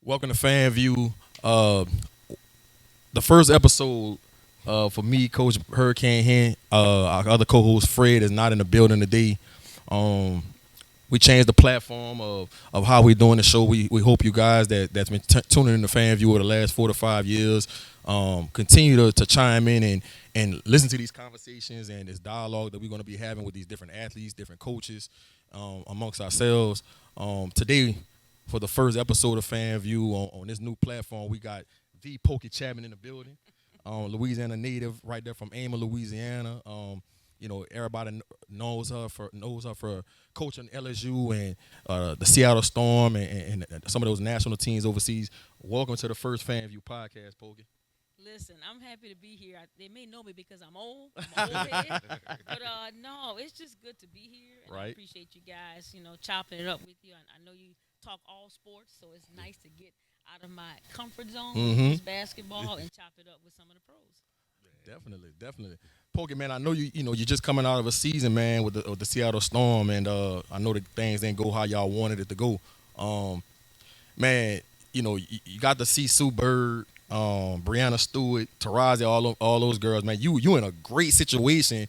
Welcome to Fanview. The first episode for me, Coach Hurricane Hen. Our other co-host Fred is not in the building today. Um, we changed the platform of how we're doing the show. We hope you guys that's been tuning in to Fanview over the last 4 to 5 years continue to chime in and listen to these conversations and this dialogue that we're going to be having with these different athletes, different coaches amongst ourselves. Today, for the first episode of Fanview on this new platform, we got the Pokey Chatman in the building. Louisiana native, right there from Amer, Louisiana. Everybody knows her for coaching LSU and the Seattle Storm and some of those national teams overseas. Welcome to the first Fanview podcast, Pokey. Listen, I'm happy to be here. They may know me because I'm old. I'm old head. But no, it's just good to be here. And I Right. appreciate you guys, chopping it up with you. I know you talk all sports, so it's nice to get out of my comfort zone, Mm-hmm. with basketball, and chop it up with some of the pros. Definitely, definitely. Pokey, man, I know you're just coming out of a season, man, with the Seattle Storm, and I know that things didn't go how y'all wanted it to go. Um, man, you got to see Sue Bird, Brianna Stewart, Tarazi, all those girls, man. You in a great situation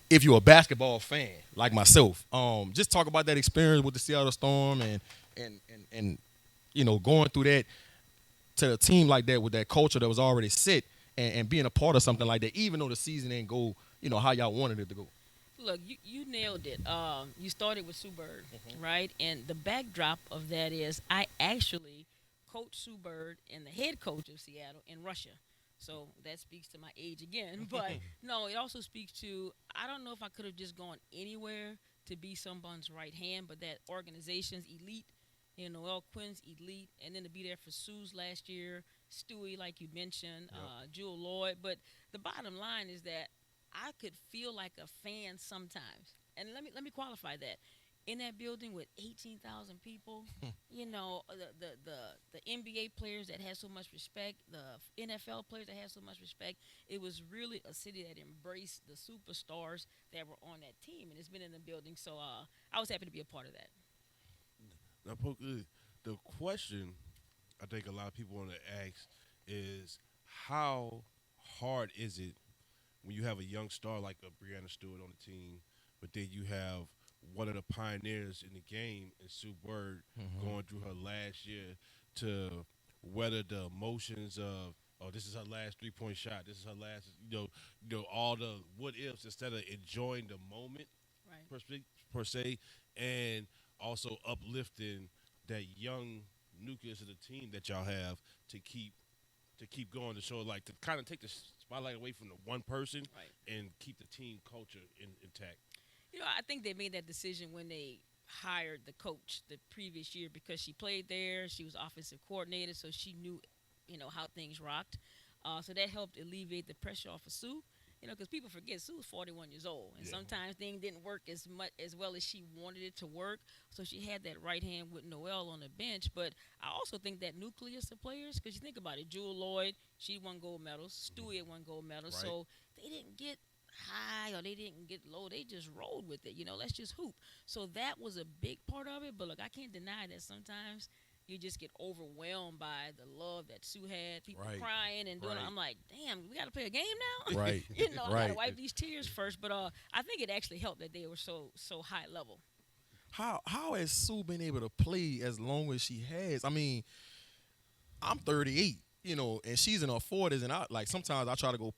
if you're a basketball fan like myself. Just talk about that experience with the Seattle Storm and going through that to a team like that with that culture that was already set and being a part of something like that, even though the season didn't go, how y'all wanted it to go. Look, you nailed it. You started with Sue Bird, right? And the backdrop of that is I actually coached Sue Bird and the head coach of Seattle in Russia. So that speaks to my age again. But no, it also speaks to I don't know if I could have just gone anywhere to be someone's right hand, but that organization's elite, Noel Quinn's elite, and then to be there for Sue's last year, Stewie, like you mentioned, Jewel Lloyd. But the bottom line is that I could feel like a fan sometimes. And let me qualify that. In that building with 18,000 people, the NBA players that had so much respect, the NFL players that had so much respect, it was really a city that embraced the superstars that were on that team, and it's been in the building. So I was happy to be a part of that. Now, the question I think a lot of people want to ask is how hard is it when you have a young star like a Brianna Stewart on the team, but then you have one of the pioneers in the game in Sue Bird going through her last year to weather the emotions of this is her last 3 point shot, this is her last all the what ifs instead of enjoying the moment Right. per se, and also uplifting that young nucleus of the team that y'all have to keep going to show like to kind of take the spotlight away from the one person Right. and keep the team culture intact. I think they made that decision when they hired the coach the previous year because she played there. She was offensive coordinator, so she knew, how things rocked. So that helped alleviate the pressure off of Sue. Because people forget Sue was 41 years old, and Yeah. sometimes things didn't work as well as she wanted it to work. So she had that right hand with Noel on the bench. But I also think that nucleus of players, because you think about it, Jewel Lloyd, she won gold medals. Stewie had won gold medals. Right. So they didn't get high or they didn't get low. They just rolled with it. Let's just hoop. So that was a big part of it. But look, I can't deny that sometimes you just get overwhelmed by the love that Sue had. People Right. crying and doing. Right. I'm like, damn, we got to play a game now. Right. I got to Right. wipe these tears first. But I think it actually helped that they were so high level. How has Sue been able to play as long as she has? I mean, I'm 38, and she's in her 40s, and I like sometimes I try to go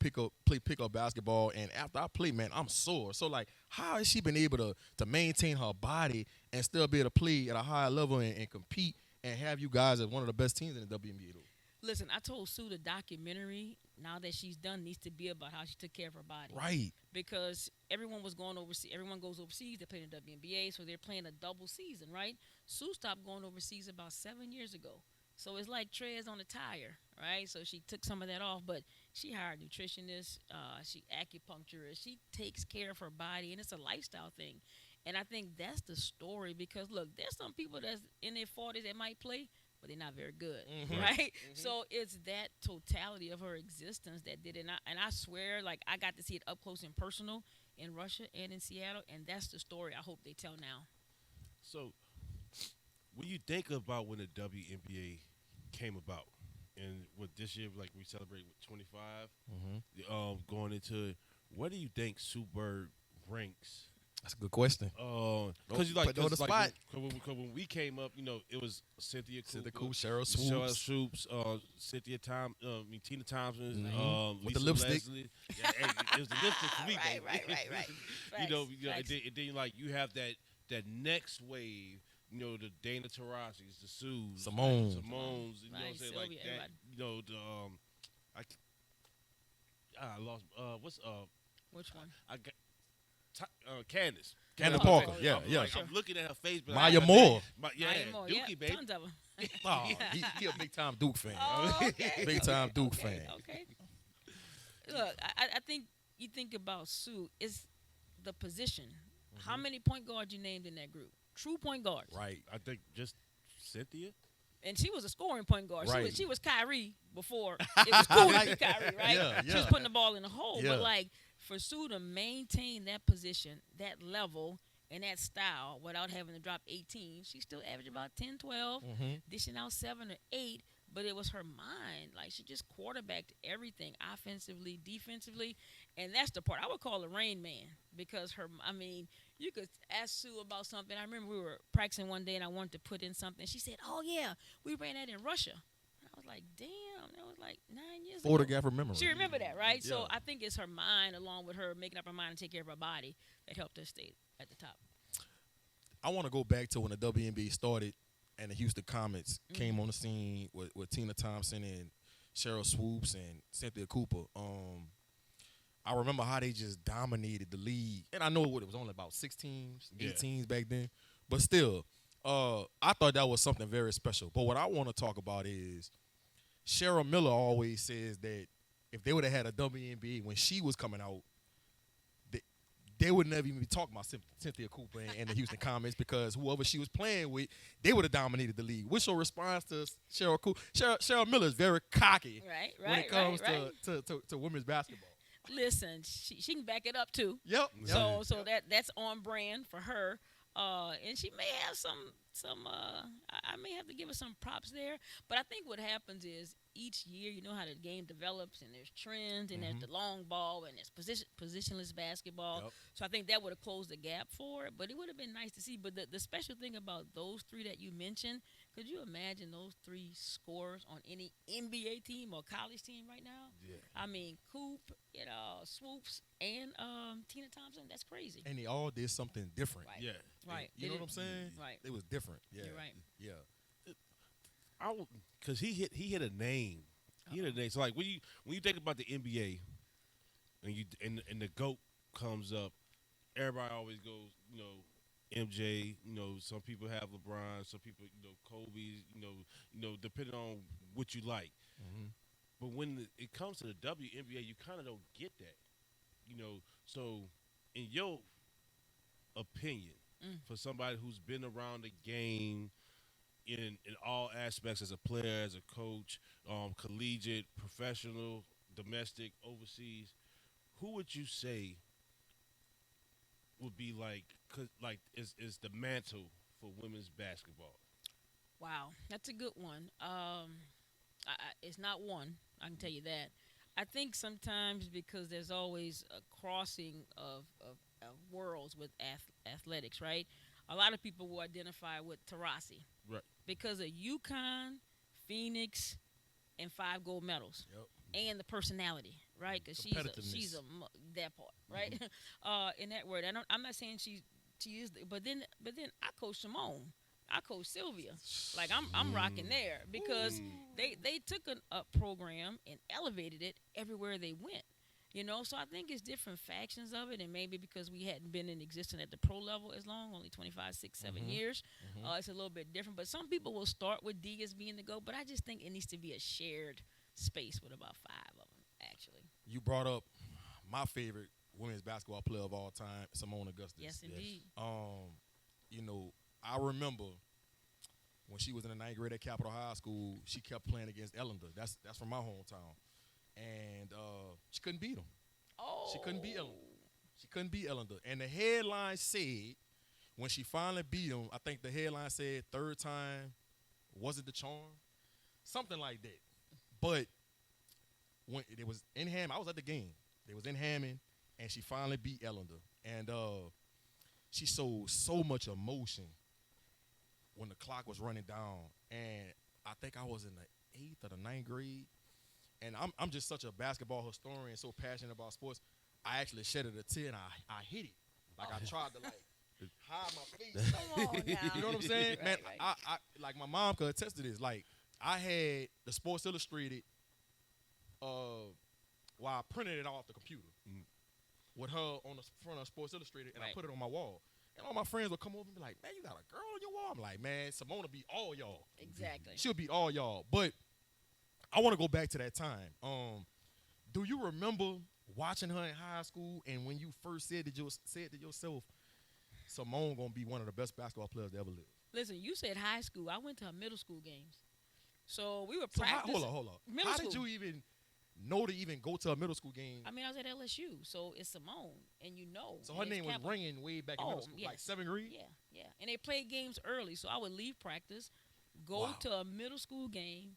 play pickup basketball, and after I play, man, I'm sore. So like, how has she been able to maintain her body and still be able to play at a high level and compete and have you guys as one of the best teams in the WNBA? Though? Listen, I told Sue the documentary, now that she's done, needs to be about how she took care of her body. Right. Because everyone was going overseas. Everyone goes overseas. They play in the WNBA, so they're playing a double season, right? Sue stopped going overseas about 7 years ago. So it's like treads on a tire, right? So she took some of that off, but she hired nutritionists, she acupuncturist, she takes care of her body, and it's a lifestyle thing. And I think that's the story because look, there's some people that's in their 40s that might play, but they're not very good, right? So it's that totality of her existence that did it. And I swear, like I got to see it up close and personal in Russia and in Seattle, and that's the story I hope they tell now. So when you think about when the WNBA came about, and with this year, like we celebrate with 25, going into it, where do you think Sue Bird ranks? That's a good question. Because you like, Put on the spot. when we came up, it was Cynthia Cooper, Cheryl Cheryl Swoops. Swoops, Tina Thompson, With Lisa the lipstick. Leslie. Yeah, hey, it was the lipstick for me, Right, baby. right. And then like you have that next wave. The Dana Taurasi's, the Sues, Simone's. you know what I'm saying, like Sylvia, that. I lost. Which one? I got. Candace. Candace Oh, Parker. okay. Yeah, Okay, yeah. sure. I'm looking at her face. But Maya Moore. Yeah, Maya Moore, Dookie, baby. tons of them. Oh, he a big time Duke fan. Oh, okay. Big time okay, Duke okay, fan. Okay. Look, I think you think about Sue, it's the position. How many point guards you named in that group? True point guards. Right. I think just Cynthia. And she was a scoring point guard. Right. She was Kyrie before it was cool to be Kyrie, right? Yeah, She was yeah. putting the ball in the hole. Yeah. But like for Sue to maintain that position, that level, and that style without having to drop 18, she still averaged about 10, 12, dishing out 7 or 8. But it was her mind. Like she just quarterbacked everything, offensively, defensively, and that's the part I would call a Rain Man because you could ask Sue about something. I remember we were practicing one day and I wanted to put in something. She said, "Oh yeah, we ran that in Russia." And I was like, "Damn, that was like 9 years ago." Photograph memory. She remembered that, right? Yeah. So I think it's her mind, along with her making up her mind to take care of her body, that helped her stay at the top. I want to go back to when the WNBA started and the Houston Comets came on the scene with Tina Thompson and Cheryl Swoops and Cynthia Cooper. I remember how they just dominated the league. And I know it was only about 6 teams, 8 teams back then. But still, I thought that was something very special. But what I want to talk about is Cheryl Miller always says that if they would have had a WNBA when she was coming out, they would never even be talking about Cynthia Cooper and the Houston Comets because whoever she was playing with, they would have dominated the league. What's your response to Cheryl Cooper? Cheryl Miller is very cocky when it comes to women's basketball. Listen, she can back it up too. Yep. So that's on brand for her. And she may have some I may have to give her some props there. But I think what happens is each year, you know how the game develops and there's trends and there's the long ball and there's positionless basketball. Yep. So I think that would have closed the gap for it. But it would have been nice to see. But the special thing about those 3 that you mentioned, could you imagine those 3 scorers on any NBA team or college team right now? Yeah. I mean, Coop, Swoops, and Tina Thompson. That's crazy. And they all did something different. Right. Yeah. Right. You know what I'm saying? Right. It was different. Yeah. You're right. Yeah. Because he hit a name. He hit a name. So like when you think about the NBA, and the GOAT comes up, everybody always goes, MJ. Some people have LeBron. Some people, Kobe. Depending on what you like. But when it comes to the WNBA, you kind of don't get that. So in your opinion, for somebody who's been around the game in all aspects as a player, as a coach, collegiate, professional, domestic, overseas, who would you say would be is the mantle for women's basketball? Wow, that's a good one. It's not one, I can tell you that. I think sometimes because there's always a crossing of worlds with athletics, right? A lot of people will identify with Taurasi. Right. Because of UConn, Phoenix, and 5 gold medals. Yep. And the personality, right? Because she's that part, right? In that word, I'm not saying she is, but then I coach Simone, I coach Sylvia, like I'm rocking there because they took a program and elevated it everywhere they went. So I think it's different factions of it, and maybe because we hadn't been in existence at the pro level as long, only 25, 6, 7 years, it's a little bit different. But some people will start with D as being the GOAT, but I just think it needs to be a shared space with about 5 of them, actually. You brought up my favorite women's basketball player of all time, Simone Augustus. Yes, indeed. I remember when she was in the 9th grade at Capitol High School, she kept playing against Ellender. That's from my hometown. And she couldn't beat him. Oh. She couldn't beat Ellender. And the headline said, when she finally beat him, I think the headline said, 3rd time wasn't the charm. something like that. But when it was in Hammond, I was at the game. It was in Hammond, and she finally beat Ellender. And she showed so much emotion when the clock was running down. And I think I was in the 8th or the 9th grade. And I'm just such a basketball historian, so passionate about sports. I actually shedded a tear and I hit it. Like I tried to hide my face. Come on now. You know what I'm saying? Right, Man, right. I like my mom could attest to this. Like I had the Sports Illustrated while I printed it off the computer with her on the front of Sports Illustrated, and I Right. put it on my wall. And all my friends would come over and be like, man, you got a girl on your wall? I'm like, man, Simone will beat all y'all. Exactly. She'll beat all y'all. But I want to go back to that time. Do you remember watching her in high school, and when you first said to yourself, Simone gonna be one of the best basketball players to ever live? Listen, you said high school. I went to her middle school games. So we were So practicing. hold on. Middle How school. did you even know to even go to a middle school game? I mean, I was at LSU, so it's Simone, and you know. So her and it's name was capital. ringing way back in middle school, like yes. 7th grade? Yeah. And they played games early, so I would leave practice, go Wow. to a middle school game,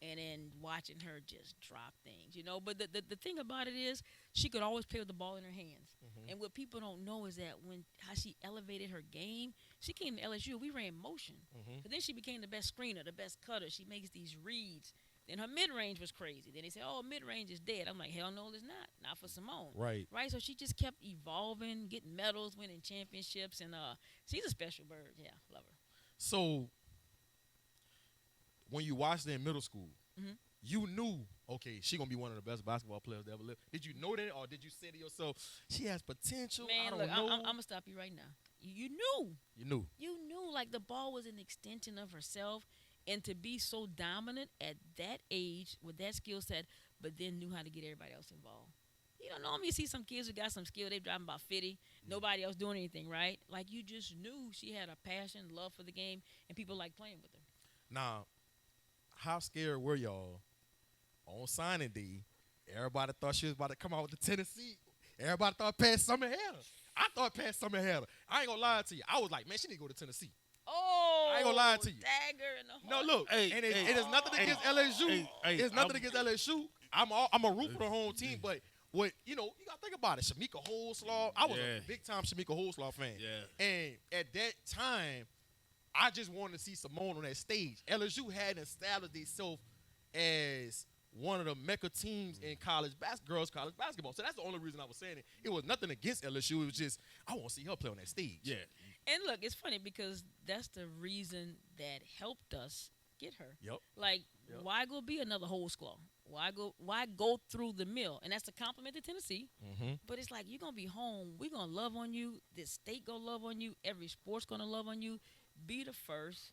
and then watching her just drop things, you know. But the thing about it is she could always play with the ball in her hands. Mm-hmm. And what people don't know is that how she elevated her game, she came to LSU, we ran motion. Mm-hmm. But then she became the best screener, the best cutter. She makes these reads. Then her mid-range was crazy. Then they said, oh, mid-range is dead. I'm like, hell no, it's not. Not for Simone. Right. Right? So she just kept evolving, getting medals, winning championships. And she's a special bird. Yeah, love her. So when you watched her in middle school, Mhm. you knew, okay, she gonna be one of the best basketball players to ever live. Did you know that, or did you say to yourself, she has potential? I Man, don't look, know. I'm going to stop you right now. You knew. You knew. You knew, like, the ball was an extension of herself. And to be so dominant at that age with that skill set, but then knew how to get everybody else involved. You don't normally see some kids who got some skill. They driving about 50. Nobody else doing anything, right? Like, you just knew she had a passion, love for the game, and people like playing with her. Now, how scared were y'all on signing day? Everybody thought she was about to come out with the Tennessee. Everybody thought Pat Summer had her. I thought Pat Summer had her. I ain't gonna lie to you. I was like, man, she need to go to Tennessee. Oh, I ain't gonna lie to you. Dagger in the No, heart. look, Hey, and hey, it is nothing against LSU. It's nothing against LSU. I'm a root for the home team, but what you gotta think about it. Shamika Holslaw, I was Yeah. a big time Shamika Holslaw fan. Yeah. And at that time, I just wanted to see Simone on that stage. LSU hadn't established itself as one of the mecca teams in girls college basketball. So that's the only reason I was saying it. It was nothing against LSU. It was just I want to see her play on that stage. Yeah. And look, it's funny because that's the reason that helped us get her. Yep. Like, Yep. why go be another Holsclaw? Why go through the mill? And that's a compliment to Tennessee. Mm-hmm. But it's like, you're going to be home. We're going to love on you. This state going to love on you. Every sport's going to love on you. Be the first,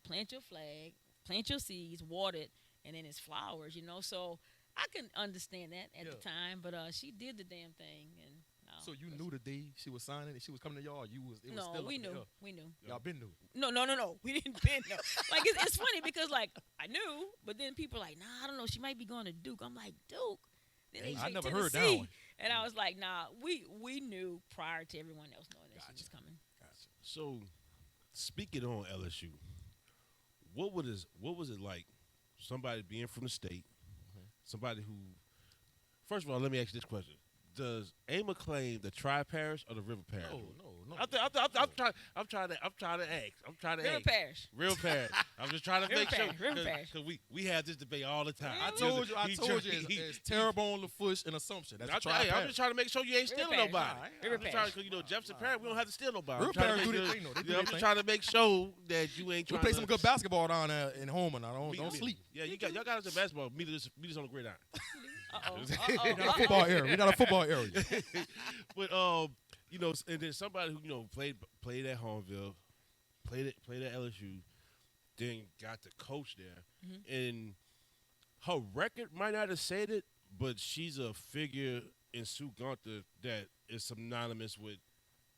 plant your flag, plant your seeds, water it, and then it's flowers, So I can understand that at the time. But she did the damn thing. And So you knew the day she was signing and she was coming to y'all. It was still we up in the knew. air. We knew. Y'all been knew. No. We didn't bend no. Like, it's funny because, like, I knew, but then people are like, nah, I don't know. She might be going to Duke. I'm like, Duke? Then they I say never heard that Tennessee. one. And I was like, nah, we knew prior to everyone else knowing that she was coming. Gotcha. So, speaking on LSU, what was it like? Somebody being from the state, somebody who. First of all, let me ask you this question: does Ama claim the Tri-Parish or the River Parish? No. I'm trying to ask. River Parish. Real Parish. I'm just trying to River make sure Parish, River Parish. because we have this debate all the time. Really? I told you, it's Terrebonne, LaFouche, and Assumption. That's I'm just trying to make sure you ain't River stealing Parish. nobody. River I'm just Parish. trying because Jefferson Parish, we don't have to steal nobody. River Parish do their thing, though. They do I'm their just thing. trying to make sure that you ain't We trying play to some good basketball down there in Homer. Now don't sleep. Yeah, y'all got us in basketball. Meet us on the gridiron. We got a football area. We got a football area. But and then somebody who played at Hornville, played at LSU, then got to coach there, and her record might not have said it, but she's a figure in Sue Gunther that is synonymous with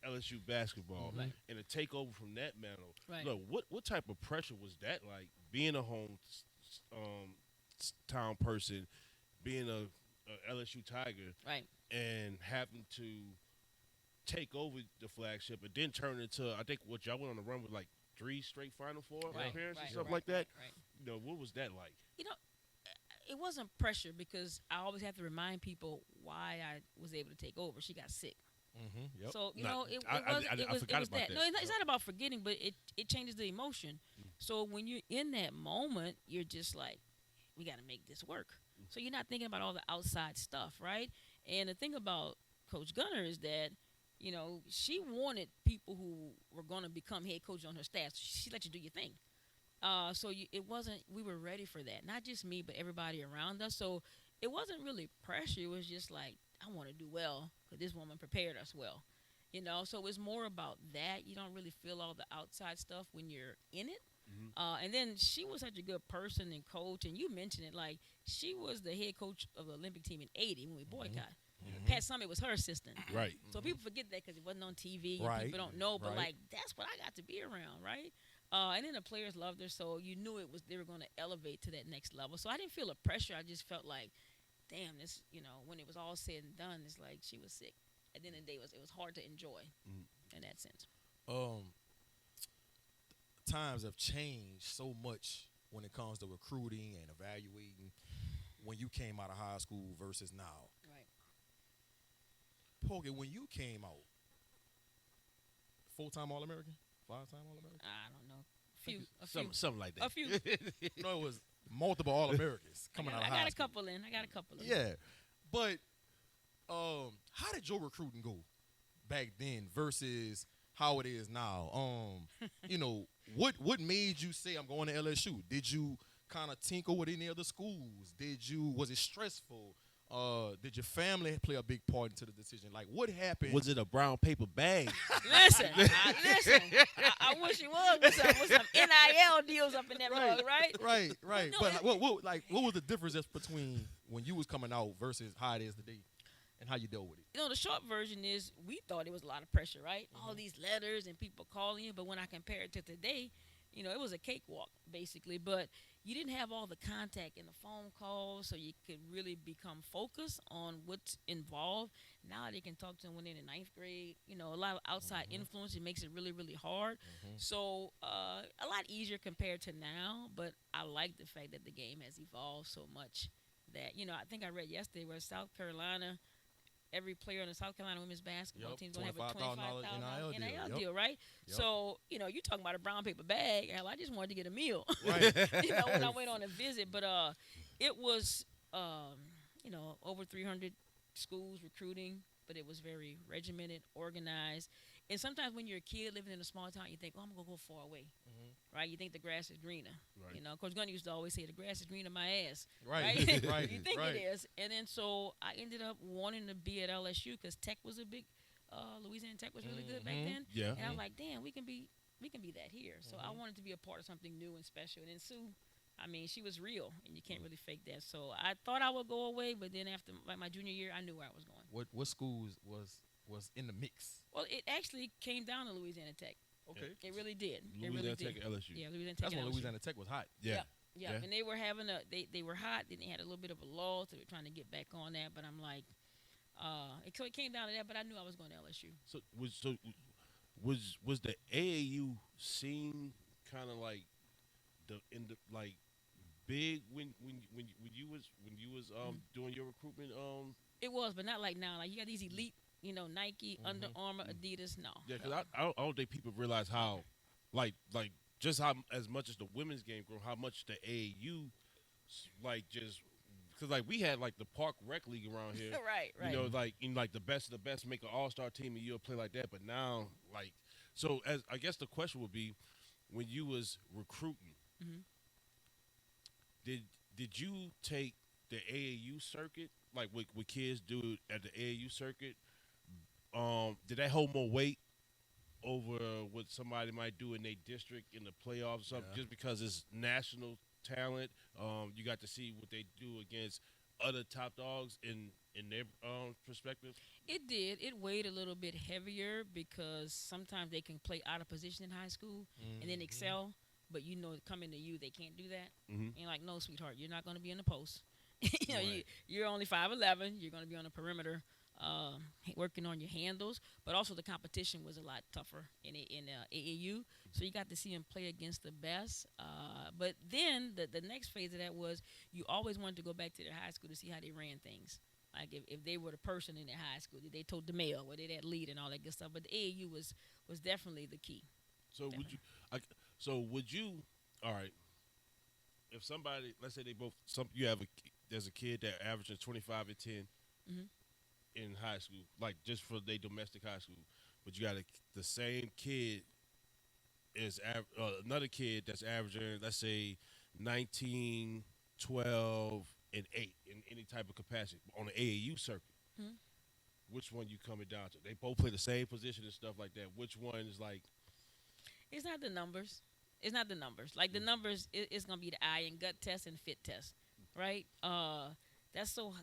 LSU basketball, Right. and to take over from that mantle. Right. Look, what type of pressure was that like? Being a home town person, being a LSU Tiger, Right. and having to take over the flagship and then turn into, I think what y'all went on the run with like 3 straight Final Four Right. appearances, Right. stuff Right. like that. Right. what was that like? You know, it wasn't pressure because I always have to remind people why I was able to take over. She got sick. Mm-hmm. Yep. So you Not- know, it I was it was forgot it was about that. that. No, it's not about forgetting, but it changes the emotion. So when you're in that moment, you're just like, we got to make this work. So you're not thinking about all the outside stuff, right? And the thing about Coach Gunner is that, she wanted people who were going to become head coach on her staff. She let you do your thing. It wasn't. We were ready for that. Not just me, but everybody around us. So it wasn't really pressure. It was just like, I want to do well because this woman prepared us well. So it was more about that. You don't really feel all the outside stuff when you're in it. And then she was such a good person and coach, and you mentioned it, like she was the head coach of the Olympic team in '80 when we boycotted. Pat Summit was her assistant. Right. So people forget that because it wasn't on TV. Right. And people don't know, but Right. like that's what I got to be around, right? And then the players loved her, so you knew they were going to elevate to that next level. So I didn't feel the pressure. I just felt like, damn, this, when it was all said and done, it's like she was sick. At the end of the day, it was hard to enjoy in that sense. Times have changed so much when it comes to recruiting and evaluating when you came out of high school versus now. Right. Pokey, when you came out, full-time All-American? 5-time All-American? I don't know. A few. Something like that. A few. No, it was multiple All-Americans coming out of high school. I got a couple in. Yeah. But how did your recruiting go back then versus how it is now? What made you say I'm going to LSU? Did you kind of tinker with any other schools? Was it stressful? Did your family play a big part into the decision? Like, what happened? Was it a brown paper bag? Listen. I wish it was with some NIL deals up in that mug, right? Right. No, But what was the difference between when you was coming out versus how it is today, and how you dealt with it? The short version is we thought it was a lot of pressure, right? All these letters and people calling you, but when I compare it to today, it was a cakewalk basically. But you didn't have all the contact and the phone calls, so you could really become focused on what's involved. Now they can talk to them when they're in the 9th grade. A lot of outside influence. It makes it really, really hard. So a lot easier compared to now. But I like the fact that the game has evolved so much that, I think I read yesterday where South Carolina, every player on the South Carolina women's basketball team is going to have a $25,000 NIL deal, right? Yep. So, you're talking about a brown paper bag. Hell, I just wanted to get a meal, Right. when I went on a visit. But it was, over 300 schools recruiting, but it was very regimented, organized. And sometimes when you're a kid living in a small town, you think, I'm going to go far away, right? You think the grass is greener. Right. Coach Gunn used to always say, the grass is greener my ass. Right. Right. You think right. it is. And then so I ended up wanting to be at LSU because Tech was a big, Louisiana Tech was really good back then. Yeah. And I was like, damn, we can be that here. So I wanted to be a part of something new and special. And then Sue, she was real, and you can't really fake that. So I thought I would go away, but then after my junior year, I knew where I was going. What schools was in the mix? Well, it actually came down to Louisiana Tech. Okay. It really did. Louisiana Tech and LSU. Yeah, Louisiana Tech. That's when and LSU. Louisiana Tech was hot. Yeah. Yeah, and they were having they were hot. Then they had a little bit of a lull, so they were trying to get back on that. But I'm like, it came down to that. But I knew I was going to LSU. So was the AAU scene kind of like big when you was doing your recruitment? It was, but not like now. Like you got these elite, Nike, Under Armour, Adidas. No. Yeah, because I don't think people realize how, just how as much as the women's game grew, how much the AAU, because we had the Park Rec League around here. right. The best of the best make an all-star team and you'll play like that. But now, so as I guess the question would be, when you was recruiting, did you take the AAU circuit, like what kids do at the AAU circuit? Did that hold more weight over what somebody might do in their district in the playoffs or something? Just because it's national talent, you got to see what they do against other top dogs in their perspective? It did. It weighed a little bit heavier because sometimes they can play out of position in high school and then excel. But coming to you, they can't do that. And you're like, no, sweetheart, you're not going to be in the post. You're only 5'11". You're going to be on the perimeter. working on your handles, but also the competition was a lot tougher in AAU. So you got to see him play against the best. But then the next phase of that was you always wanted to go back to their high school to see how they ran things. Like if they were the person in their high school, did they told the mail, were they that lead and all that good stuff. But the AAU was definitely the key. So Definitely. would you? All right. If somebody, let's say they both, there's a kid that averages 25 and 10 Mhm. in high school, like just for their domestic high school, but you got the same kid is another kid that's averaging, let's say, 19, 12, and 8 in any type of capacity on the AAU circuit. Mhm. Which one you coming down to? They both play the same position and stuff like that. Which one is like? It's not the numbers. It's not the numbers. Like the numbers, it's gonna be the eye and gut test and fit test, right? That's so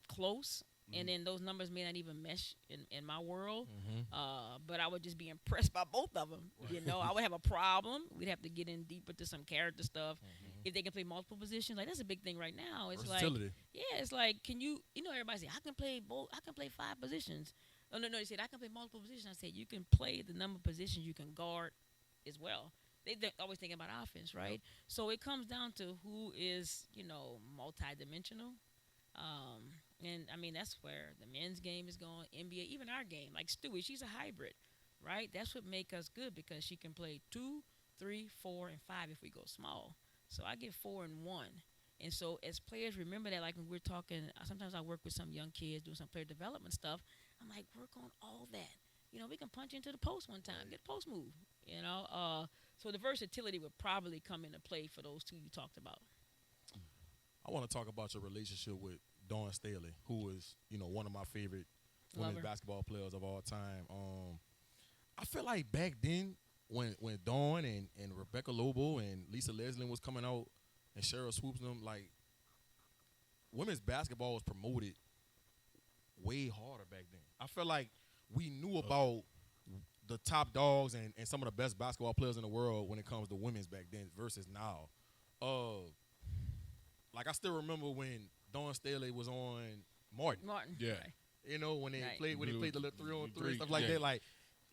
close, and then those numbers may not even mesh in my world. But I would just be impressed by both of them. You know, I would have a problem. We'd have to get in deeper to some character stuff. If they can play multiple positions, like that's a big thing right now. It's Versatility. like, yeah, it's like, can you know, everybody say I can play both. I can play 5 positions. Oh no, they said I can play multiple positions. I said you can play the number of positions you can guard as well. They're always thinking about offense, right? So it comes down to who is, you know, multidimensional. And I mean, that's where the men's game is going, NBA, even our game. Like Stewie, she's a hybrid, right? That's what make us good because she can play 2, 3, 4, and 5 if we go small. So I get 4 and 1. And so as players, remember that, like when we're talking, sometimes I work with some young kids doing some player development stuff. I'm like, work on all that. You know, we can punch into the post one time, get a post move, you know. So the versatility would probably come into play for those two you talked about. I want to talk about your relationship with Dawn Staley, who is, you know, one of my favorite women's basketball players of all time. I feel like back then when Dawn and Rebecca Lobo and Lisa Leslie was coming out and Cheryl Swoops them, like women's basketball was promoted way harder back then. I feel like we knew about the top dogs and some of the best basketball players in the world when it comes to women's back then versus now. Like I still remember when Dawn Staley was on Martin. Yeah. Right. You know, when they played the little 3-on-3 Three, stuff like yeah. that, like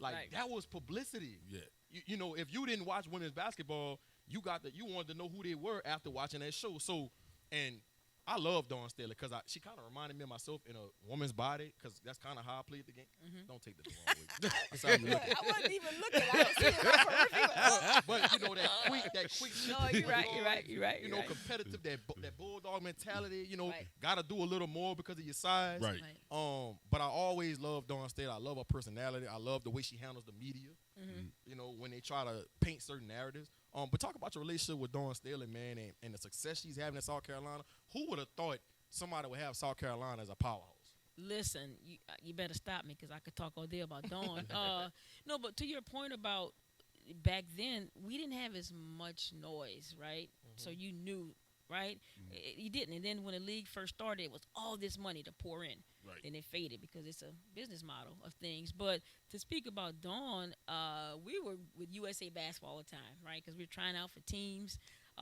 Right. that was publicity. Yeah. You know, if you didn't watch women's basketball, you wanted to know who they were after watching that show. So, and I love Dawn Staley because she kind of reminded me of myself in a woman's body because that's kind of how I played the game. Don't take this the wrong way. That's how you look at it. I wasn't even looking. I was seeing my peripheral. But you know that quick. No, you're right. You know, competitive, that bulldog mentality. You know, gotta do a little more because of your size. Right. But I always love Dawn Staley. I love her personality. I love the way she handles the media. You know, when they try to paint certain narratives. But talk about your relationship with Dawn Staley, man, and the success she's having in South Carolina. Who would have thought somebody would have South Carolina as a powerhouse? Listen, you better stop me because I could talk all day about Dawn. No, but to your point about back then, we didn't have as much noise, right? So you knew, right? You didn't. And then when the league first started, it was all this money to pour in. Right. Then it faded because it's a business model of things. But to speak about Dawn, we were with USA Basketball all the time, right? Because we were trying out for teams.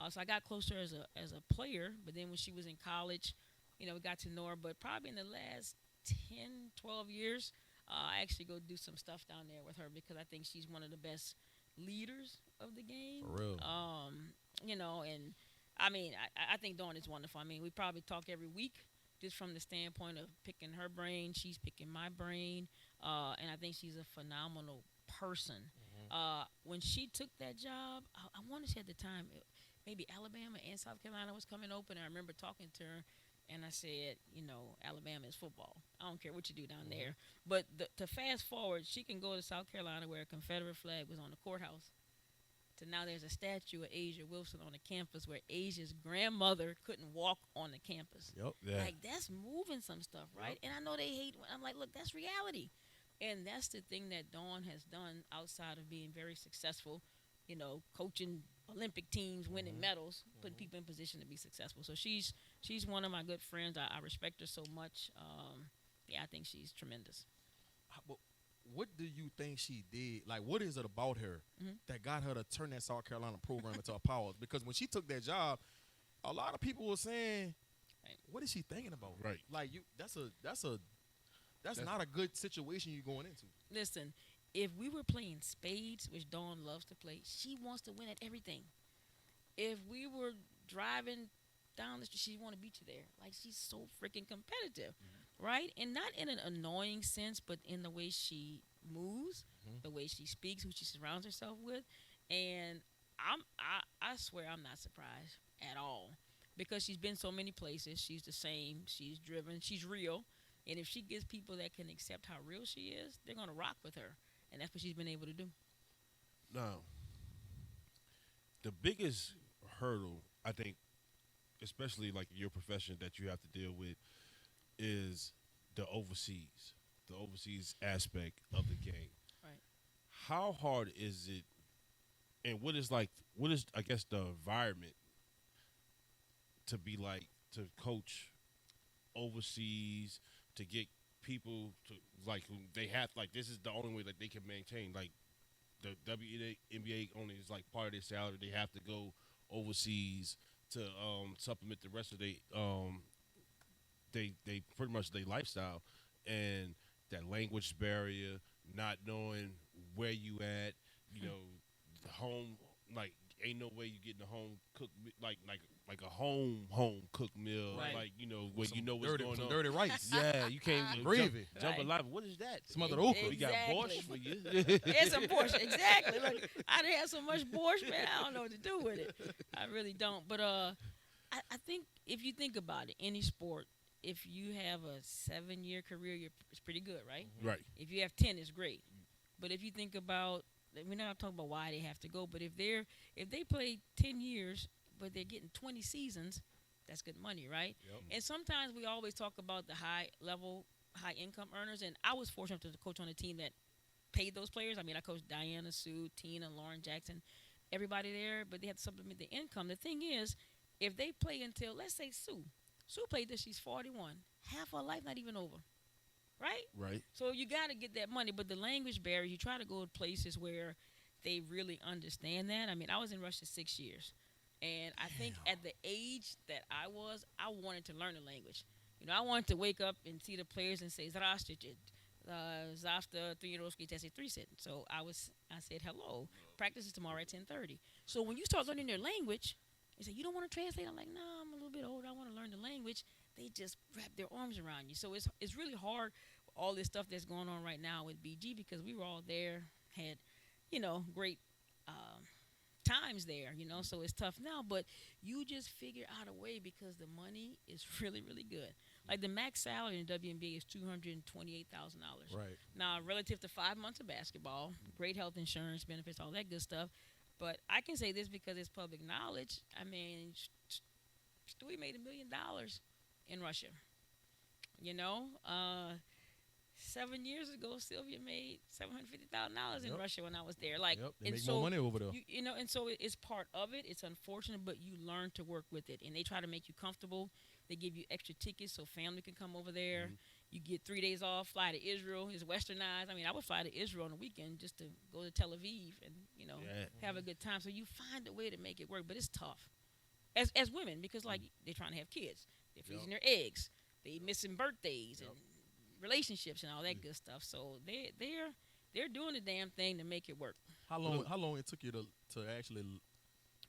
So I got closer as a player. But then when she was in college, you know, we got to know her. But probably in the last 10, 12 years, I actually go do some stuff down there with her because I think she's one of the best leaders of the game. For real. You know, and I mean, I think Dawn is wonderful. I mean, we probably talk every week just from the standpoint of picking her brain. She's picking my brain. And I think she's a phenomenal person. When she took that job, I want to say at the time, maybe Alabama and South Carolina was coming open. I remember talking to her, and I said, you know, Alabama is football. I don't care what you do down there. But to fast forward, she can go to South Carolina where a Confederate flag was on the courthouse. To now there's a statue of Asia Wilson on the campus where Asia's grandmother couldn't walk on the campus. Yep. Yeah. Like, that's moving some stuff, right? And I know they hate when I'm like, look, that's reality. And that's the thing that Dawn has done outside of being very successful, you know, coaching Olympic teams, winning medals, putting people in position to be successful. So she's one of my good friends. I respect her so much. Yeah, I think she's tremendous. What do you think she did? Like, what is it about her that got her to turn that South Carolina program into a power? Because when she took that job, a lot of people were saying, "What is she thinking about?" Right. Like, that's a that's not a good situation you're going into. Listen, if we were playing spades, which Dawn loves to play, she wants to win at everything. If we were driving down the street, she want to beat you there. Like, she's so freaking competitive, right? And not in an annoying sense, but in the way she moves, the way she speaks, who she surrounds herself with. And I swear I'm not surprised at all, because she's been so many places. She's the same. She's driven. She's real. And if she gets people that can accept how real she is, they're going to rock with her. And that's what she's been able to do. Now, the biggest hurdle, I think, especially like your profession that you have to deal with, is the overseas aspect of the game. Right. How hard is it, and what is I guess the environment to be like to coach overseas, to get people to like who they have, like, this is the only way that they can maintain, like, the WNBA only is like part of their salary. They have to go overseas to supplement the rest of they pretty much their lifestyle, and that language barrier, not knowing where you at, the home, like, ain't no way you getting a home cooked like a home cooked meal, Right. like, where Some you know what's going some on. dirty rice. Yeah, you can't Gravy. jump Right. alive. What is that? Smothered okra. We got Exactly. borscht for you. It's a borscht, exactly. Look, I done had so much borscht, man. I don't know what to do with it. I really don't. But I think if you think about it, any sport, if you have a 7-year career, it's pretty good, right? Right. If you have 10, it's great. But if you think about, we're not talking about why they have to go, but if they play 10 years, but they're getting 20 seasons, that's good money, right? Yep. And sometimes we always talk about the high income earners, and I was fortunate to coach on a team that paid those players. I mean, I coached Diana, Sue, Tina, Lauren Jackson, everybody there, but they had to supplement the income. The thing is, if they play until, let's say Sue played till she's 41, half her life not even over, right? Right. So you got to get that money, but the language barrier, you try to go to places where they really understand that. I mean, I was in Russia 6 years, and I think at the age that I wanted to learn the language. I wanted to wake up and see the players and say "Здравствуйте," "Завтра тренировки тесты 3 sit." So I said hello. Practice is tomorrow at 10:30. So when you start learning their language, they say, "You don't want to translate?" I'm like, "No, I'm a little bit older. I want to learn the language." They just wrap their arms around you. So it's really hard, all this stuff that's going on right now with BG, because we were all there, had, great times there, so it's tough now. But you just figure out a way, because the money is really, really good. Like, the max salary in WNBA is $228,000. Right. Now, relative to 5 months of basketball, great health insurance benefits, all that good stuff. But I can say this because it's public knowledge. I mean, Stewie made $1 million in Russia. 7 years ago, Sylvia made $750,000 in Russia when I was there. Like, Yep, they and make so more money over there. and so it's part of it. It's unfortunate, but you learn to work with it, and they try to make you comfortable. They give you extra tickets so family can come over there. You get 3 days off, fly to Israel. It's westernized. I mean, I would fly to Israel on the weekend just to go to Tel Aviv and have a good time. So you find a way to make it work, but it's tough as women, because like they're trying to have kids, they're freezing their eggs, they missing birthdays and relationships and all that good stuff. So they're doing the damn thing to make it work. How long it took you to actually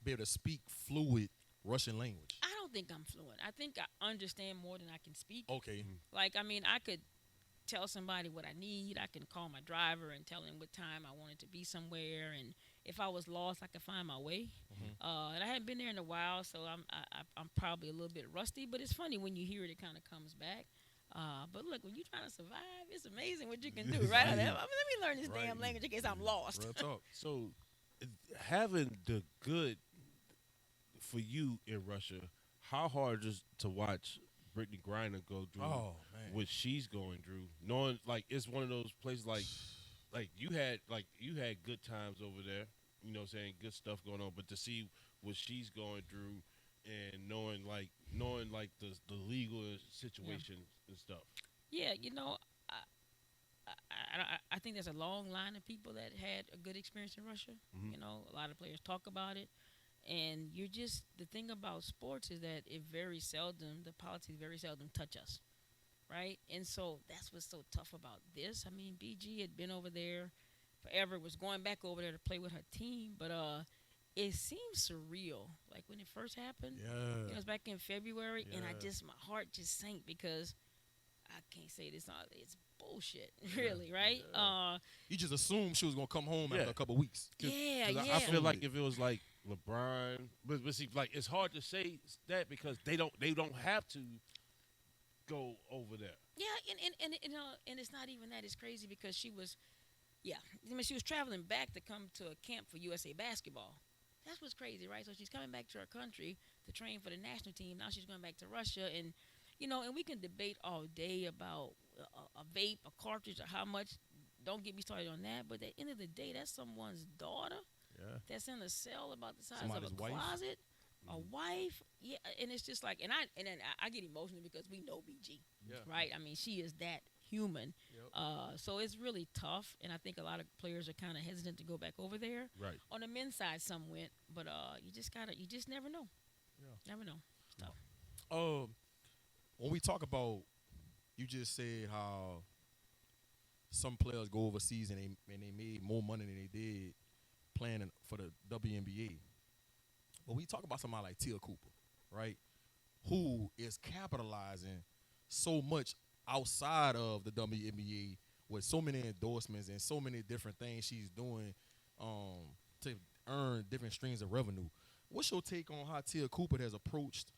be able to speak fluid Russian language? I don't think I'm fluent. I think I understand more than I can speak. Okay. Like, I mean, I could tell somebody what I need. I can call my driver and tell him what time I wanted to be somewhere, and if I was lost, I could find my way. And I hadn't been there in a while, so I'm probably a little bit rusty. But it's funny when you hear it, it kind of comes back. But look, when you're trying to survive, it's amazing what you can do, right? Let me learn this damn language in case I'm lost. Real talk. So, having the good for you in Russia, how hard is to watch Brittany Griner go through what she's going through, knowing like it's one of those places like you had good times over there, what I'm saying, good stuff going on, but to see what she's going through and knowing the legal situation and stuff. Yeah, I think there's a long line of people that had a good experience in Russia. A lot of players talk about it. And the thing about sports is that the politics very seldom touch us, right? And so that's what's so tough about this. I mean, BG had been over there forever, was going back over there to play with her team, but it seems surreal. Like when it first happened, it was back in February, and my heart just sank because I can't say this. It's bullshit, really, right? You just assumed she was gonna come home after a couple weeks. Yeah, I feel like if it was like LeBron, but see, like it's hard to say that because they don't have to go over there. Yeah, and it's not even that. It's crazy because she was, I mean, she was traveling back to come to a camp for USA basketball. That's what's crazy, right? So she's coming back to her country to train for the national team. Now she's going back to Russia, and and we can debate all day about a vape, a cartridge, or how much. Don't get me started on that. But at the end of the day, that's someone's daughter. Yeah. That's in a cell about the size Somebody's of a wife. closet. A wife, and it's just like, and then I get emotional because we know BG, right? I mean, she is that human. Yep. So it's really tough, and I think a lot of players are kind of hesitant to go back over there. Right. On the men's side, some went, but you just never know. Yeah. Never know. It's tough. When we talk about, you just said how some players go overseas and they made more money than they did playing for the WNBA. But we talk about somebody like Tia Cooper, right? Who is capitalizing so much outside of the WNBA with so many endorsements and so many different things she's doing to earn different streams of revenue. What's your take on how Tia Cooper has approached,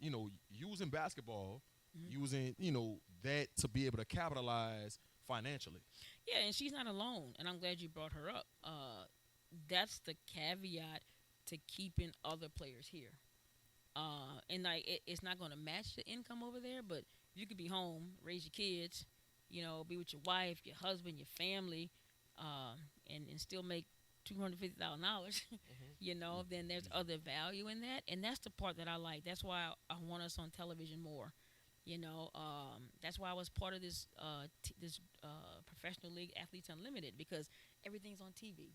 using basketball, using, that to be able to capitalize financially? Yeah, and she's not alone, and I'm glad you brought her up. That's the caveat to keeping other players here. And like it's not going to match the income over there, but you could be home, raise your kids, be with your wife, your husband, your family, and still make $250,000. Then there's other value in that, and that's the part that I like. That's why I want us on television more. That's why I was part of this professional league, Athletes Unlimited, because everything's on TV.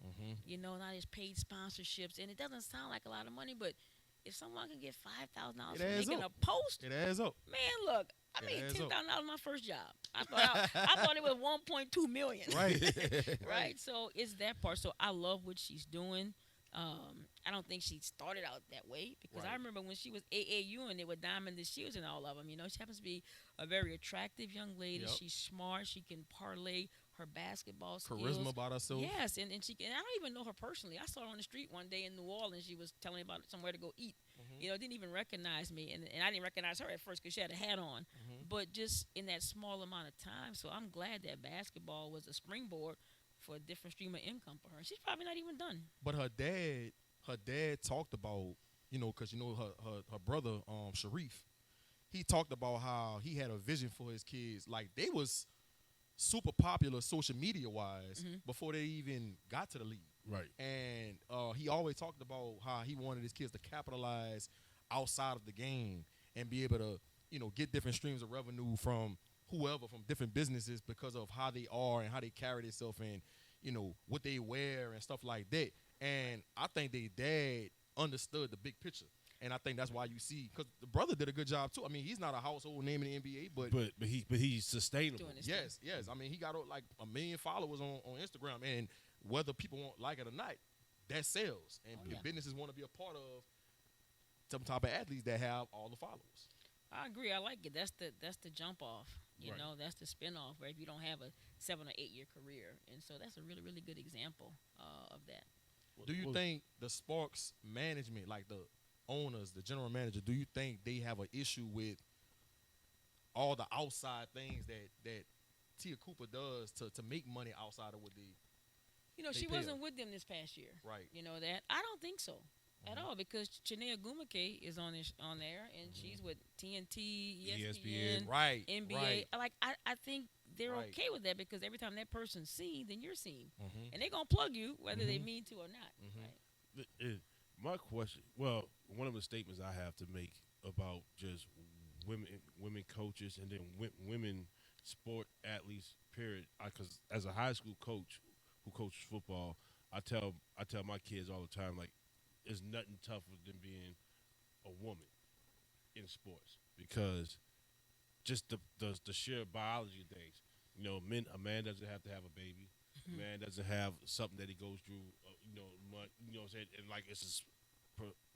Now there's paid sponsorships, and it doesn't sound like a lot of money, but if someone can get $5,000 for making a post, it adds up. Man, look, I made $10,000 my first job. I thought it was $1.2 million. Right. Right. So it's that part. So I love what she's doing. I don't think she started out that way because I remember when she was AAU and they were Diamond the Shields and all of them. She happens to be a very attractive young lady. Yep. She's smart. She can parlay her basketball skills. Charisma about herself. Yes, and she can. And I don't even know her personally. I saw her on the street one day in New Orleans. She was telling me about somewhere to go eat. Didn't even recognize me, and I didn't recognize her at first because she had a hat on. But just in that small amount of time, so I'm glad that basketball was a springboard for a different stream of income for her. She's probably not even done. But her dad talked about, because her brother Sharif, he talked about how he had a vision for his kids. Like they was super popular social media wise before they even got to the league. Right. And he always talked about how he wanted his kids to capitalize outside of the game and be able to, get different streams of revenue from whoever, from different businesses because of how they are and how they carry themselves and, what they wear and stuff like that. And I think their dad understood the big picture. And I think that's why you see, because the brother did a good job too. I mean, he's not a household name in the NBA, but he's sustainable. Yes. I mean, he got like 1 million followers on Instagram, and whether people won't like it or not, that sells. And businesses want to be a part of some type of athletes that have all the followers. I agree. I like it. That's the jump off. That's the spin off. Where if you don't have a 7 or 8 year career, and so that's a really really good example of that. Do you think the Sportz management, like the owners, the general manager, do you think they have an issue with all the outside things that Tia Cooper does to make money outside of what they she wasn't with them this past year. Right. That? I don't think so at all because Chinea Gumake is on there, and she's with TNT, ESPN, right, NBA. Right. Like, I think they're Right. okay with that because every time that person's seen, then you're seen. And they're going to plug you whether they mean to or not. Right? My question, well, one of the statements I have to make about just women coaches and then women sport athletes, period, because as a high school coach who coaches football, I tell my kids all the time, like, there's nothing tougher than being a woman in sports because just the sheer biology of things. You know, a man doesn't have to have a baby. A man doesn't have something that he goes through. You know what I'm saying? And like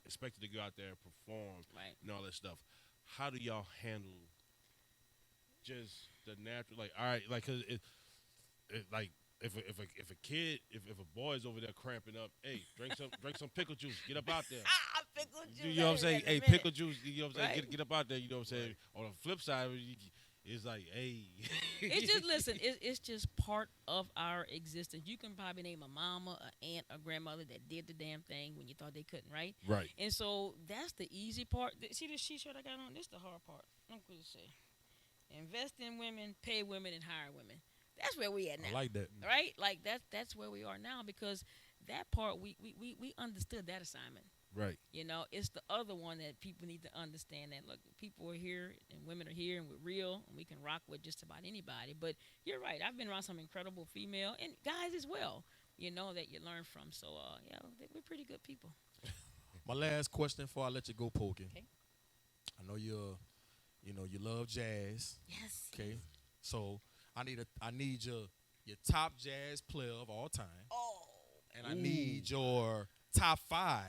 expected to go out there and perform Right. and all that stuff. How do y'all handle just the natural? Like, all right, like, 'cause like if a kid, if a boy is over there cramping up, hey, drink some pickle juice, get up out there. Pickle juice. You know what I'm saying? Hey, pickle juice. You know what I'm saying? Right. Get up out there. You know what I'm saying? On the flip side, it's like, hey. It's just listen. It's just part of our existence. You can probably name a mama, an aunt, a grandmother that did the damn thing when you thought they couldn't, right? Right. And so that's the easy part. See this T-shirt I got on? This is the hard part. I'm going to say, invest in women, pay women, and hire women. That's where we at now. I like that. Right? Like that's where we are now because that part we understood that assignment. Right. You know, it's the other one that people need to understand that look, people are here and women are here and we're real and we can rock with just about anybody. But you're right. I've been around some incredible female and guys as well, you know, that you learn from. So, we're pretty good people. My last question before I let you go, Pokey. Okay. I know you love jazz. Yes. Okay. So I need your top jazz player of all time. Oh. And I need your top 5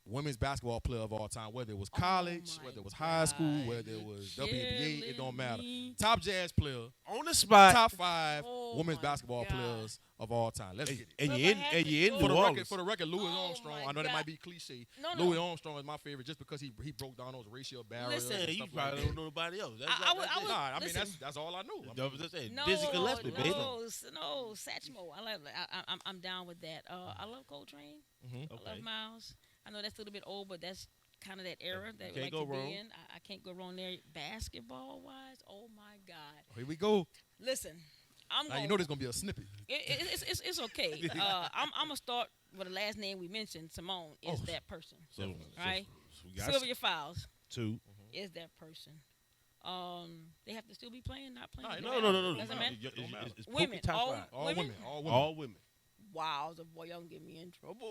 women's basketball player of all time, whether it was college, my whether it was high school, God. whether it was WNBA, it don't Killing matter. me. Top jazz player, On the spot. top 5 Oh women's my basketball God. players of all time. Let's get it. And But you if I had to in go- New Orleans. For the record, Louis Oh Armstrong. my I know that God. might be cliche. No. Louis Armstrong is my favorite just because he broke down those racial barriers. Listen, and You stuff probably like don't that. know nobody else. That's I would- it. Nah, I mean listen. that's all I know. That was just it. No, Dizzy Gillespie, baby. no, Satchmo. I'm down with that. I love Coltrane. Mhm. I Okay. love Miles. I know that's a little bit old, but that's kind of that era that we Can't like go to wrong. be in. I can't go wrong there. Basketball wise, oh my God! Here we go. Listen, I'm Now gonna. you know there's gonna be a snippet. It's okay. I'm gonna start with the last name we mentioned. Simone is Oh. that person, So, right? so we got Sylvia Fowles 2. is that person. They have to still be playing, not playing. No, No. Doesn't matter. It's Women, Pokey top all 5. All Women? women. All women. All women. Wow, the boy, y'all get me in trouble.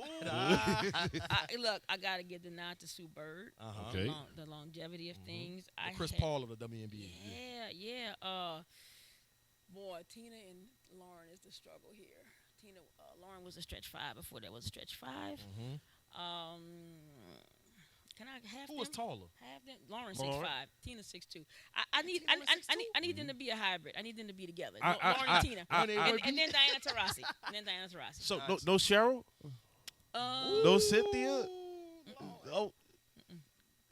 Look, I gotta give the nod to Sue Bird. Uh-huh. Okay. The longevity of things. The Chris had- Paul of the WNBA. Yeah. Boy, Tina and Lauren is the struggle here. Lauren was a stretch 5 before that was a stretch 5. Mm-hmm. Can I have Who was them? taller? Have them? Lauren Lauren? 6'5", Tina 6'2". I need Tina was 6'2"? I need them to be a hybrid. I need them to be together. I- Lauren and Tina, I- and then Diana Taurasi. So no Cheryl, no Cynthia. Oh,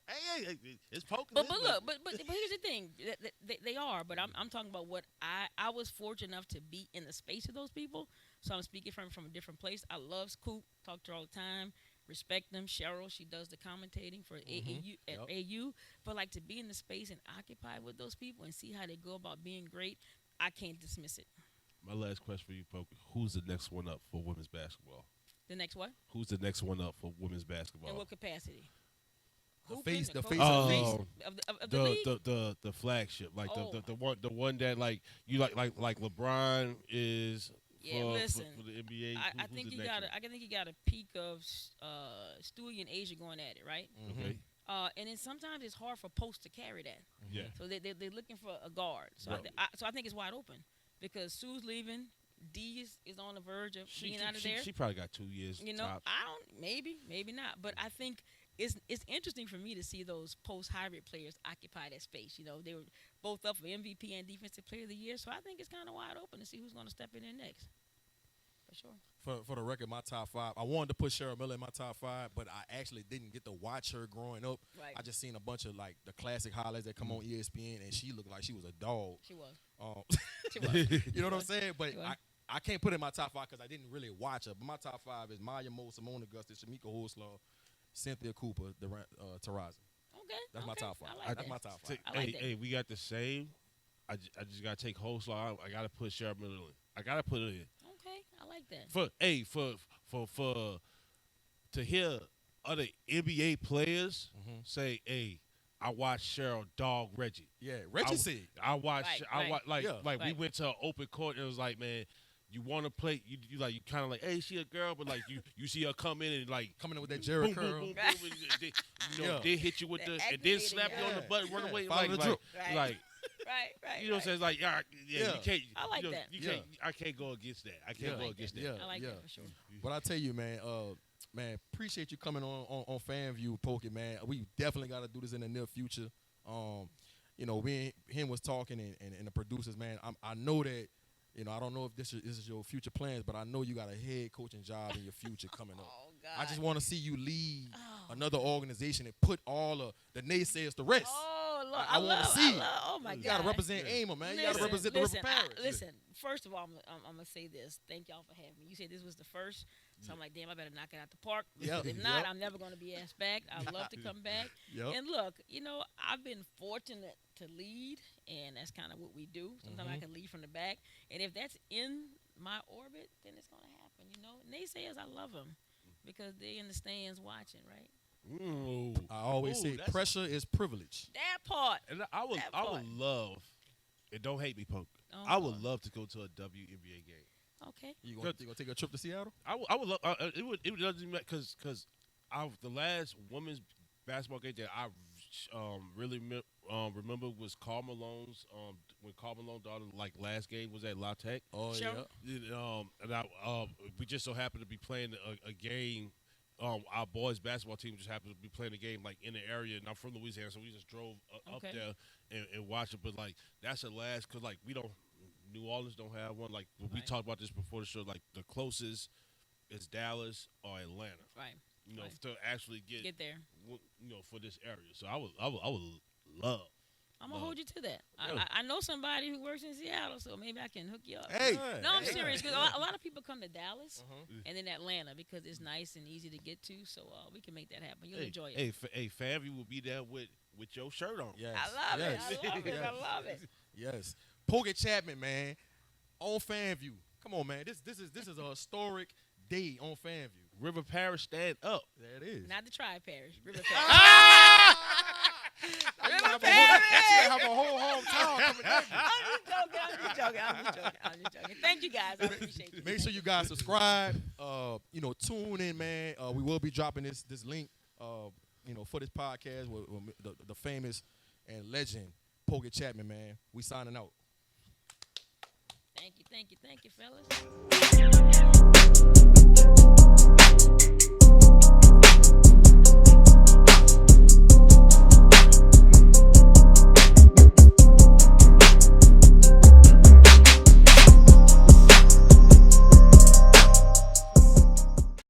hey, it's Pokey. But look, but here's the thing. They are, but I'm talking about what I was fortunate enough to be in the space of those people. So I'm speaking from a different place. I love Scoop, talk to her all the time, respect them. Cheryl, she does the commentating for AAU at Yep. AU. But like to be in the space and occupy with those people and see how they go about being great, I can't dismiss it. My last question for you, Pokey. Who's the next one up for women's basketball? The next what? Who's the next one up for women's basketball? In what capacity? The Hooping, face- the coach, face of the face league. of the league. the flagship, like Oh. the one that like you like LeBron is Yeah, for, listen. for the NBA. I Who's think the you next got one? I think you got a peak of Stewie and Asia going at it, right? Okay. And then sometimes it's hard for posts to carry that. Yeah. So they're looking for a guard. So Right. I think it's wide open because Sue's leaving. D is on the verge of being out of there. She probably got 2 years. You know, tops. I don't. Maybe not. But I think it's interesting for me to see those post hybrid players occupy that space. You know, they were both up for MVP and Defensive Player of the Year. So I think it's kind of wide open to see who's going to step in there next. For sure. For the record, my top 5. I wanted to put Cheryl Miller in my top 5, but I actually didn't get to watch her growing up. Right. I just seen a bunch of like the classic highlights that come on ESPN, and she looked like she was a dog. She was. Um, She was. you know what I'm saying? But She was. I can't put it in my top 5 because I didn't really watch her. But my top 5 is Maya Moe, Simone Augustus, Shamika Hoslaw, Cynthia Cooper, Tarazzi. Okay. That's my okay. top 5. I like That's that. my top 5. I like hey, that. hey, we got the same. I just gotta take Hoslaw. I gotta put Cheryl Miller in. I gotta put it in. Okay. I like that. For to hear other NBA players Mhm. say, "Hey, I watched Cheryl dog Reggie." Yeah, Reggie said. I watched. Right, I right. watched. Like Yeah. like we Right. went to an open court and it was like, man, you want to play. You like you kind of like, hey, she a girl, but like you see her come in and like Coming in with that Jerry boom, curl. boom, boom, boom, and they hit you with The the and then activator, slap you on the yeah. butt, run Yeah, away follow the drip. Right. Right. you know what I'm saying? It's like yeah, you can't. I like you know, that. You can't. I can't go against that. I can't Yeah. go against that. Yeah. I like that for sure. But I tell you, man, appreciate you coming on Fanview, Pokey, man. We definitely got to do this in the near future. You know, him was talking and the producers, man. I know that, you know, I don't know if this is your future plans, but I know you got a head coaching job in your future coming up. Oh God. I just want to see you lead another organization and put all of the naysayers to rest. Oh Lord, I want to see. Oh my God. You got to represent Aimer, man. You got to represent the River Parish. Listen, first of all, I'm gonna say this. Thank y'all for having me. You said this was the first, so I'm like, damn, I better knock it out the park. Yep. If not, Yep. I'm never gonna be asked back. I'd love to come back. Yep. And look, you know, I've been fortunate to lead, and that's kind of what we do. Sometimes I can lead from the back, and if that's in my orbit, then it's gonna happen. You know, naysayers, I love them because they're in the stands watching, right? Ooh. I always Ooh, say that's- pressure is privilege. That part. And I would love, and don't hate me, Poke. Oh, I would Lord. love to go to a WNBA game. Okay. You gonna take a trip to Seattle? I would love it doesn't matter because the last women's basketball game that I really remember was Karl Malone's when Karl Malone's daughter like last game was at La Tech. Oh Sure. yeah. And we just so happened to be playing a game. Our boys basketball team just happened to be playing a game like in the area, and I'm from Louisiana, so we just drove up Okay. there and watched it. But like that's the last because like we don't. New Orleans don't have one. Like we Right. talked about this before the show. Like the closest is Dallas or Atlanta. Right. You know, Right. to actually get there. you know, for this area. So I would love. I'm gonna hold you to that. Yeah. I know somebody who works in Seattle, so maybe I can hook you up. Hey. No, I'm hey. serious because a lot of people come to Dallas and then Atlanta because it's nice and easy to get to. So we can make that happen. You'll enjoy it. Hey, Fanview will be there with your shirt on. Yes. I love yes. it. I love it. Yes. I love it. Yes. Pokey Chatman, man, on Fanview. Come on, man. This is a historic day on Fanview. River Parish, stand up. There it is. Not the Tri-Parish. River Parish. River Parish. Have a whole hometown coming at you. I'm just joking. Thank you guys. I appreciate you. Make sure you guys subscribe. You know, tune in, man. We will be dropping this link. You know, for this podcast with the famous and legend Pokey Chatman, man. We signing out. Thank you, fellas.